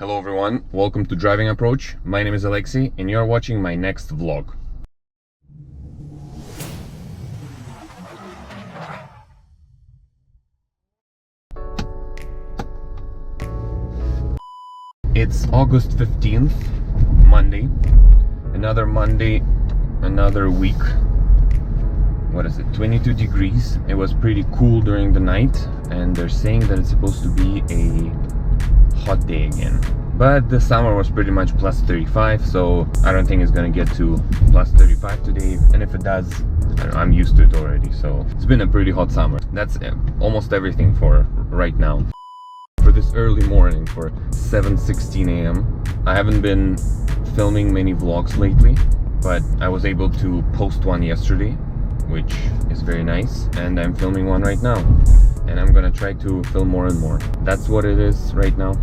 Hello everyone, welcome to Driving Approach. My name is Alexei and you're watching my next vlog. It's August 15th, Monday. Another Monday, another week. What is it, 22 degrees. It was pretty cool during the night and they're saying that it's supposed to be a hot day again. But the summer was pretty much plus 35, so I don't think it's gonna get to plus 35 today. And if it does, I don't know, I'm used to it already. So it's been a pretty hot summer. That's almost everything for right now. For this early morning, for 7:16 a.m. I haven't been filming many vlogs lately, but I was able to post one yesterday, which is very nice, and I'm filming one right now. And I'm gonna try to film more and more. That's what it is right now.